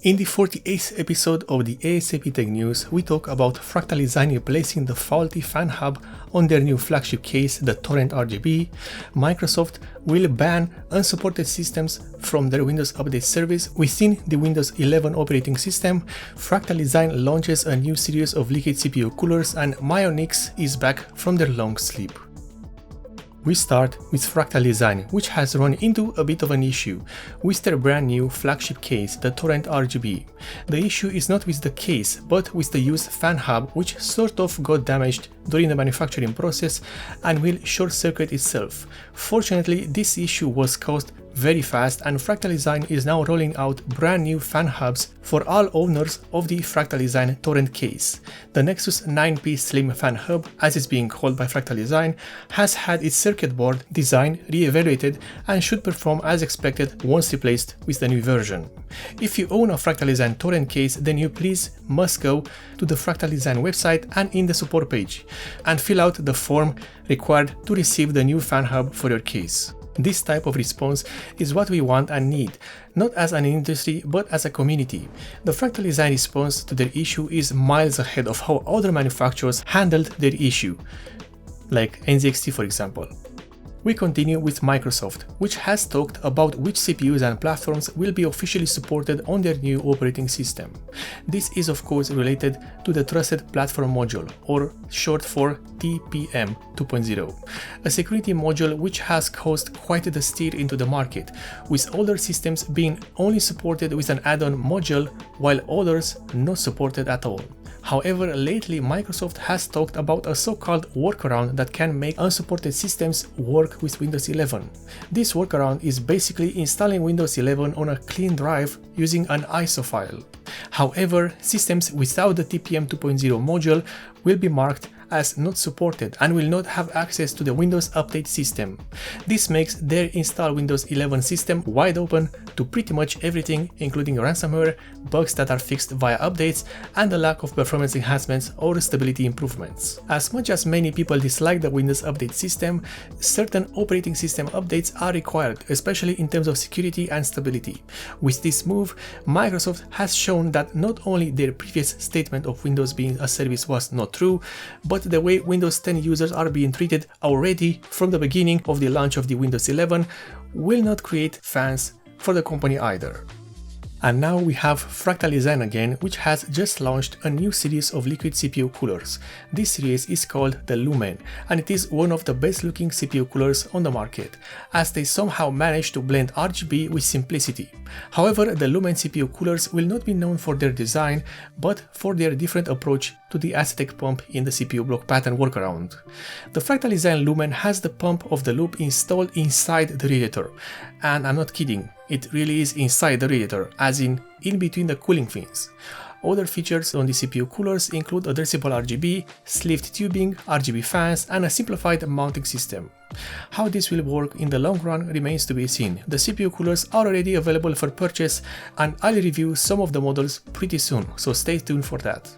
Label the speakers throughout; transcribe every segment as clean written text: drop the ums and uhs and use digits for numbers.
Speaker 1: In the 48th episode of the A.S.A.P Tech News, we talk about Fractal Design replacing the faulty fan hub on their new flagship case, the Torrent RGB. Microsoft will ban unsupported systems from their Windows Update service within the Windows 11 operating system. Fractal Design launches a new series of liquid CPU coolers, and Mionix is back from their long sleep. We start with Fractal Design, which has run into a bit of an issue with their brand new flagship case, the Torrent RGB. The issue is not with the case, but with the used fan hub, which sort of got damaged during the manufacturing process and will short-circuit itself. Fortunately, this issue was caused very fast, and Fractal Design is now rolling out brand new fan hubs for all owners of the Fractal Design Torrent case. The Nexus 9P Slim Fan Hub, as it's being called by Fractal Design, has had its circuit board design re-evaluated and should perform as expected once replaced with the new version. If you own a Fractal Design Torrent case, then you please must go to the Fractal Design website and in the support page and fill out the form required to receive the new fan hub for your case. This type of response is what we want and need, not as an industry but as a community. The Fractal Design response to their issue is miles ahead of how other manufacturers handled their issue, like NZXT for example. We continue with Microsoft, which has talked about which CPUs and platforms will be officially supported on their new operating system. This is of course related to the Trusted Platform Module, or short for TPM 2.0, a security module which has caused quite the stir into the market, with older systems being only supported with an add-on module while others not supported at all. However, lately Microsoft has talked about a so-called workaround that can make unsupported systems work with Windows 11. This workaround is basically installing Windows 11 on a clean drive using an ISO file. However, systems without the TPM 2.0 module will be marked as not supported and will not have access to the Windows Update system. This makes their installed Windows 11 system wide open to pretty much everything, including ransomware, bugs that are fixed via updates, and the lack of performance enhancements or stability improvements. As much as many people dislike the Windows Update system, certain operating system updates are required, especially in terms of security and stability. With this move, Microsoft has shown that not only their previous statement of Windows being a service was not true, but the way Windows 10 users are being treated already from the beginning of the launch of the Windows 11 will not create fans for the company either. And now we have Fractal Design again, which has just launched a new series of liquid CPU coolers. This series is called the Lumen, and it is one of the best looking CPU coolers on the market, as they somehow managed to blend RGB with simplicity. However, the Lumen CPU coolers will not be known for their design, but for their different approach to the acetic pump in the CPU block pattern workaround. The Fractal Design Lumen has the pump of the loop installed inside the radiator, and I'm not kidding, it really is inside the radiator, as in between the cooling fins. Other features on the CPU coolers include addressable RGB, sleeved tubing, RGB fans, and a simplified mounting system. How this will work in the long run remains to be seen. The CPU coolers are already available for purchase, and I'll review some of the models pretty soon, so stay tuned for that.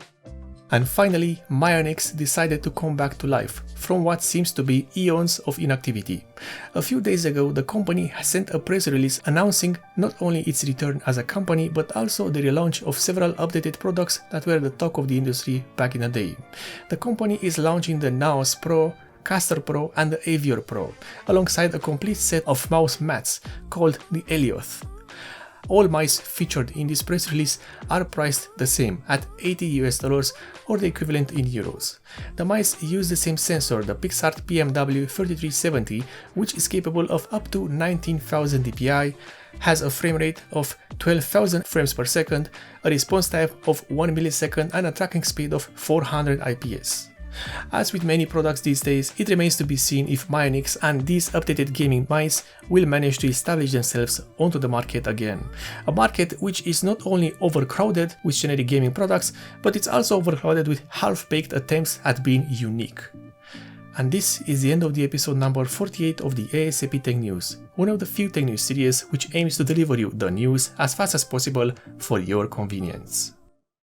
Speaker 1: And finally, Mionix decided to come back to life from what seems to be eons of inactivity. A few days ago, the company has sent a press release announcing not only its return as a company, but also the relaunch of several updated products that were the talk of the industry back in the day. The company is launching the Naos Pro, Caster Pro, and the Avior Pro, alongside a complete set of mouse mats called the Elioth. All mice featured in this press release are priced the same at $80 or the equivalent in euros. The mice use the same sensor, the Pixart PMW3370, which is capable of up to 19,000 dpi, has a frame rate of 12,000 frames per second, a response time of 1 millisecond, and a tracking speed of 400 IPS. As with many products these days, it remains to be seen if Mionix and these updated gaming mice will manage to establish themselves onto the market again. A market which is not only overcrowded with generic gaming products, but it's also overcrowded with half-baked attempts at being unique. And this is the end of the episode number 48 of the A.S.A.P Tech News, one of the few tech news series which aims to deliver you the news as fast as possible for your convenience.